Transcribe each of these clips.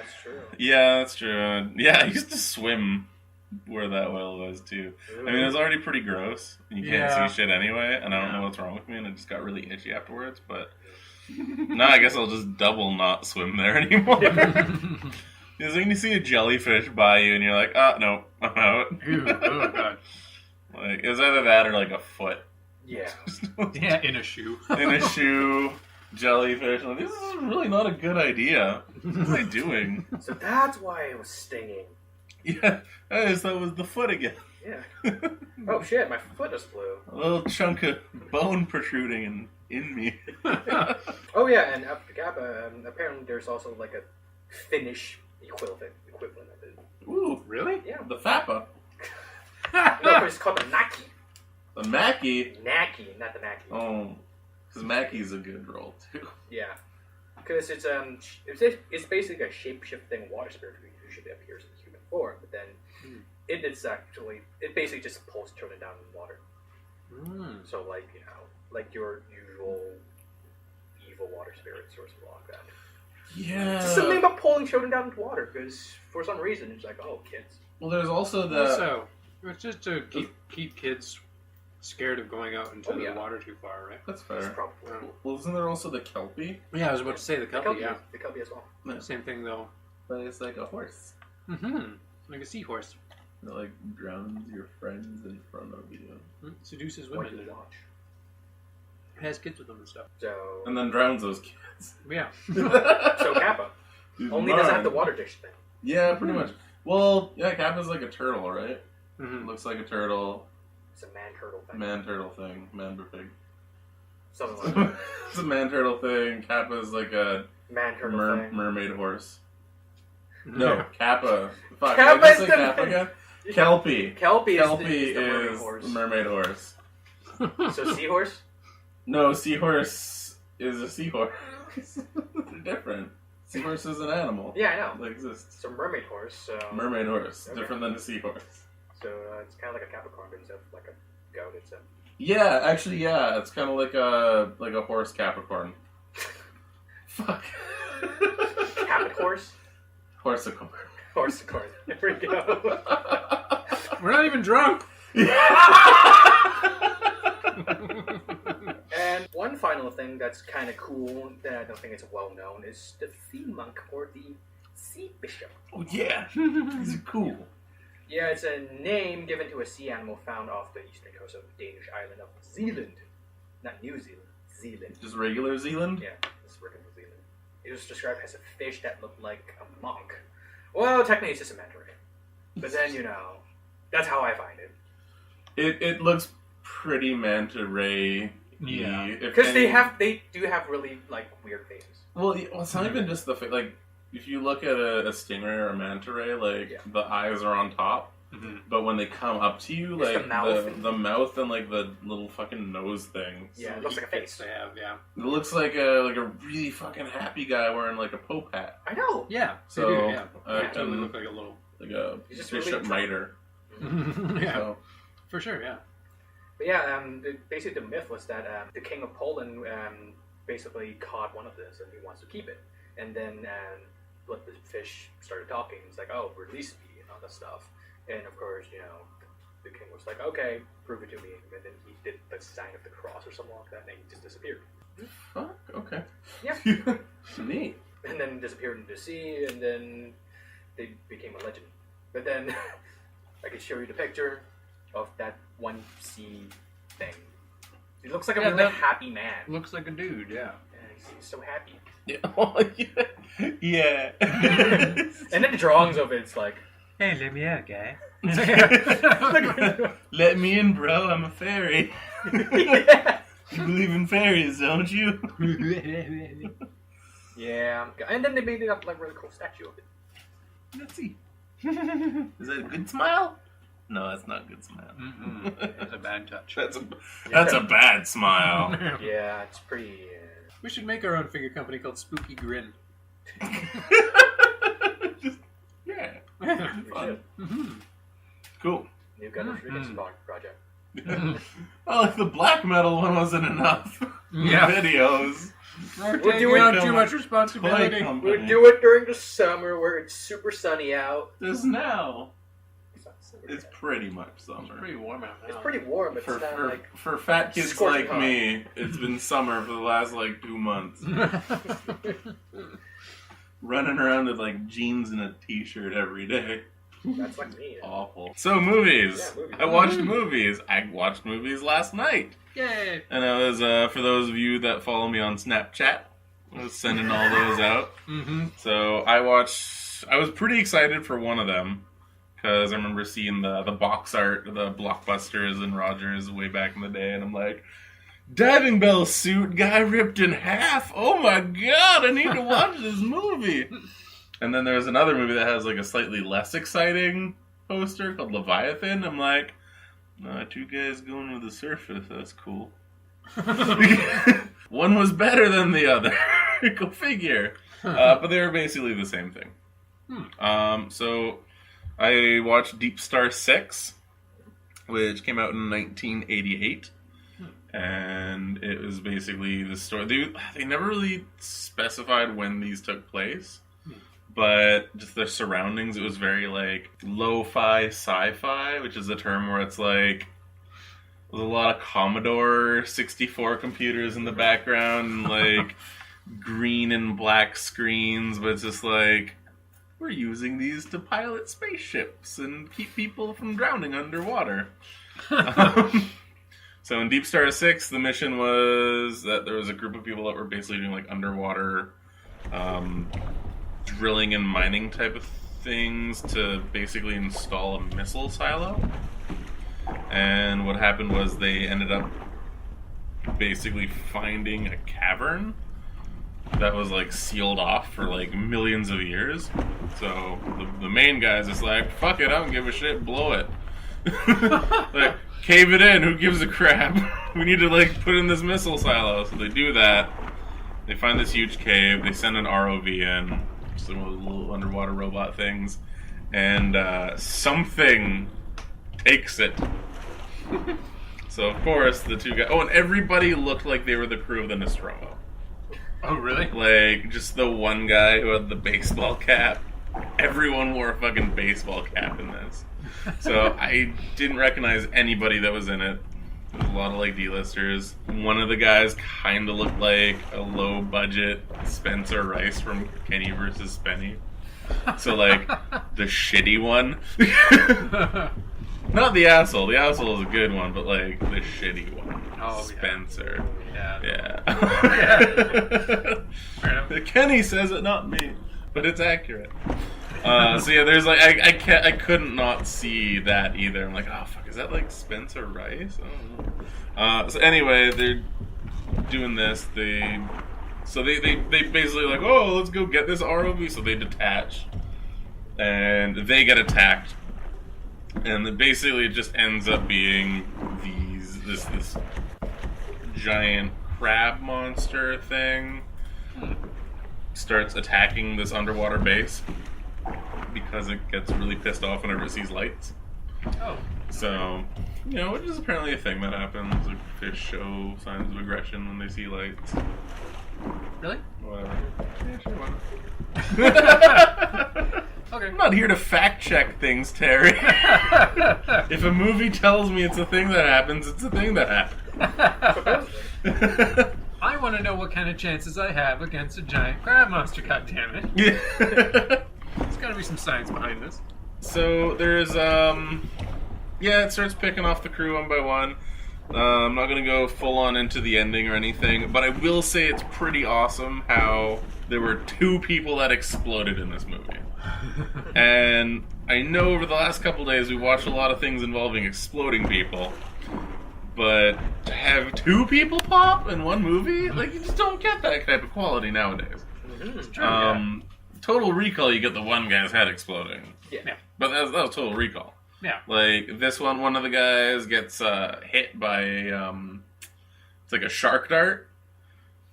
That's true. Yeah, that's true. Yeah, I used to swim where that well was, too. I mean, it was already pretty gross. You can't see shit anyway, and I don't know what's wrong with me, and it just got really itchy afterwards, but... now I guess I'll just double not swim there anymore. Because when you see a jellyfish by you, and you're like, oh, no, I'm out. Ew, oh, God. Like, it was either that or, like, a foot. Yeah. Yeah, in a shoe. In a shoe, jellyfish. Like, this is really not a good idea. What am I doing? So that's why it was stinging. Yeah, that was the foot again. Yeah. Oh shit, my foot just flew. A little chunk of bone protruding in me. Oh yeah, and apparently there's also like a Finnish equivalent of it. Ooh, Really? Yeah. the Fappa. No, it's called the Naki. The Mackie. Naki, not the Naki. Oh, because Mackie's a good roll, too. Yeah. Because it's basically a shape-shifting water spirit who usually appears in human form, but then it basically just pulls children down in water. So like, you know, like your usual evil water spirits or something like that. Yeah. It's something about pulling children down into water, because for some reason it's like, oh, kids. Well, there's also the... So, it's just to keep kids scared of going out into the water too far, right? That's fair. That's probably. Well, isn't there also the Kelpie? Yeah, I was about to say the Kelpie, yeah. The Kelpie as well. Yeah. Same thing, though. But it's like a horse. Mm-hmm. Like a seahorse. That, like, drowns your friends in front of you. Seduces What women. you watch. Has kids with them and stuff. So. And then drowns those kids. Yeah. So Kappa. Only doesn't have the water dish thing. Yeah, pretty much. Well, yeah, Kappa's like a turtle, right? Mm-hmm. Looks like a turtle. It's a man turtle thing. Man turtle thing. Man pig. Something like that. It's a man turtle thing. Kappa's like a Man turtle thing. mermaid horse. No, Kappa. Fuck, Kappa did I just is say the- Kappa again? Kelpie. Kelpie is Kelpie the mermaid is horse. the mermaid horse. So seahorse? No, seahorse is a seahorse. They're different. Seahorse is an animal. Yeah, I know. That exists. It's a mermaid horse. So Mermaid horse. Okay. Different than a seahorse. So it's kind of like a Capricorn, but instead of like a goat, it's a... Yeah, actually, yeah. It's kind of like a horse Capricorn. Fuck. Capricorn? Horsicorn. Horsicorn. There we go. We're not even drunk! And one final thing that's kind of cool that I don't think it's well known is the sea monk or the sea bishop. Oh, yeah. These are cool. Yeah, it's a name given to a sea animal found off the eastern coast of the Danish island of Zealand. Not New Zealand, Zealand. Just regular Zealand? Yeah, it's regular Zealand. It was described as a fish that looked like a monk. Well, technically it's just a manta ray. But then, you know, that's how I find it. It looks pretty manta ray. Yeah. Because they do have really, like, weird things. Well, it's not even just the like, if you look at a stingray or a manta ray, like, the eyes are on top. Mm-hmm. But when they come up to you, It's like, the mouth and, like, the little fucking nose thing. Yeah, it looks like a face. They have, yeah. It looks like a really fucking happy guy wearing, like, a Pope hat. I know. Yeah. So, they do, yeah. and Totally look like a little... like a He's just bishop really mitre. yeah. So, For sure, yeah. But yeah, basically the myth was that the king of Poland basically caught one of this and he wants to keep it. And then what the fish started talking. It's like, oh, release me and all that stuff. And of course, you know, the king was like, okay, prove it to me. And then he did the sign of the cross or something like that, and he just disappeared. fuck, okay. Yeah. Neat. And then disappeared into the sea, and then they became a legend. But then I could show you the picture of that one sea thing. He looks like a really happy man. Looks like a dude, yeah. And he seems so happy. Yeah. Oh, yeah. Yeah. And then the drawings of it's like, Hey, let me out, guy. Let me in, bro. I'm a fairy. yeah. You believe in fairies, don't you? Yeah. And then they made it up like a really cool statue of it. Let's see. Is that a good smile? No, that's not a good smile. That's a bad touch. That's a bad smile. Yeah, it's pretty... We should make our own figure company called Spooky Grin. Yeah. Fun. Cool. New Gunners Remix project. Well, like the black metal one wasn't enough. Yeah. Videos. We're doing taking on too much responsibility. We'll do it during the summer where it's super sunny out. This now. It's not summer It's yet. pretty much summer. It's pretty warm out now. It's pretty warm, but it's not like... For fat kids scorching like hot. me, it's been summer for the last 2 months. Running around with jeans and a t-shirt every day. That's like me. Awful. So movies. Yeah, movies. I watched movies. I watched movies last night. Yay! And I was, for those of you that follow me on Snapchat, I was sending all those out. Mm-hmm. So I was pretty excited for one of them. Because I remember seeing the box art, the Blockbusters and Rogers way back in the day. And I'm like, diving bell suit, guy ripped in half. Oh my god, I need to watch this movie. And then there's another movie that has a slightly less exciting poster called Leviathan. I'm like, two guys going to the surface. That's cool. One was better than the other. Go figure. But they were basically the same thing. So I watched Deepstar 6, which came out in 1988. And it was basically the story. They never really specified when these took place. But just the surroundings, it was very lo-fi sci-fi, which is a term where it's there's a lot of Commodore 64 computers in the background, and green and black screens, but it's just we're using these to pilot spaceships and keep people from drowning underwater. So in Deepstar 6, the mission was that there was a group of people that were basically doing underwater drilling and mining type of things to basically install a missile silo. And what happened was they ended up basically finding a cavern that was sealed off for millions of years. So the main guy's just fuck it, I don't give a shit, blow it. Cave it in, who gives a crap? We need to put in this missile silo. So they do that. They find this huge cave, they send an ROV in, some of the little underwater robot things, and something takes it. So of course the two guys, and everybody looked like they were the crew of the Nostromo. Oh, really? Just the one guy who had the baseball cap. Everyone wore a fucking baseball cap in this. So I didn't recognize anybody that was in it. There was a lot of D-listers. One of the guys kind of looked like a low-budget Spencer Rice from Kenny vs. Spenny. So the shitty one. Not the asshole. The asshole is a good one, but the shitty one. Oh, Spencer. Yeah. Yeah. Kenny says it, not me. But it's accurate. So yeah, there's I couldn't not see that either. I'm oh fuck, is that Spencer Rice? I don't know. So anyway, they're doing this. They basically oh, let's go get this ROV. So they detach, and they get attacked, and basically it just ends up being this giant crab monster thing starts attacking this underwater base because it gets really pissed off whenever it sees lights. Oh. So, which is apparently a thing that happens. Fish show signs of aggression when they see lights. Really? Whatever. Yeah, sure, why not? Okay. I'm not here to fact check things, Terry. If a movie tells me it's a thing that happens, it's a thing that happens. I want to know what kind of chances I have against a giant crab monster, goddammit. Yeah. There's got to be some science behind this. So there's it starts picking off the crew one by one. I'm not going to go full on into the ending or anything, but I will say it's pretty awesome how there were 2 people that exploded in this movie. And I know over the last couple days we watched a lot of things involving exploding people, but to have 2 people pop in one movie, you just don't get that type of quality nowadays. It's true, Total Recall, you get the one guy's head exploding. Yeah. But that was Total Recall. Yeah. This one of the guys gets hit by it's a shark dart.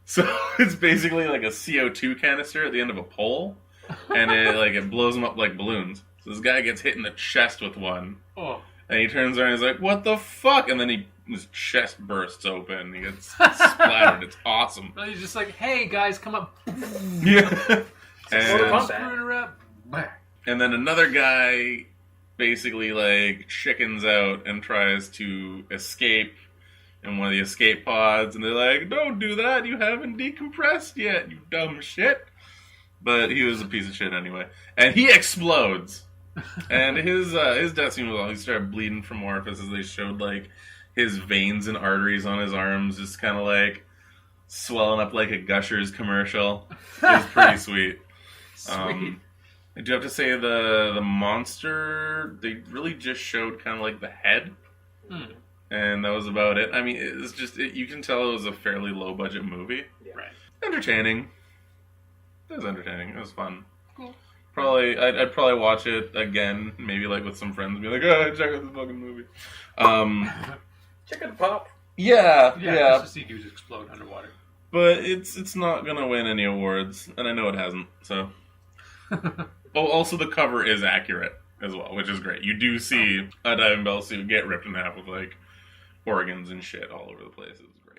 So it's basically a CO2 canister at the end of a pole, and it blows them up like balloons. So this guy gets hit in the chest with one, Oh. and he turns around and he's like, "What the fuck?" And then he his chest bursts open. He gets splattered. It's awesome. He's just like, hey guys, come up. Yeah. And then another guy basically like chickens out and tries to escape in one of the escape pods, and they're like, don't do that, you haven't decompressed yet, you dumb shit. But he was a piece of shit anyway. And he explodes. And his death scene was all, he started bleeding from orifices. They showed like his veins and arteries on his arms just kind of like swelling up like a Gushers commercial. It was pretty sweet. Sweet. I do have to say the monster, they really just showed kind of like the head. And that was about it. I mean, it's just, you can tell it was a fairly low budget movie. Yeah. Right. Entertaining. It was entertaining. It was fun. Cool. I'd probably watch it again, maybe like with some friends and be like, check out this fucking movie. Check out the pop. Yeah. Just to see dudes explode underwater. But it's not gonna win any awards, and I know it hasn't, so. Oh, also the cover is accurate as well, which is great. You do see a diving bell suit get ripped in half with like organs and shit all over the place. It's great.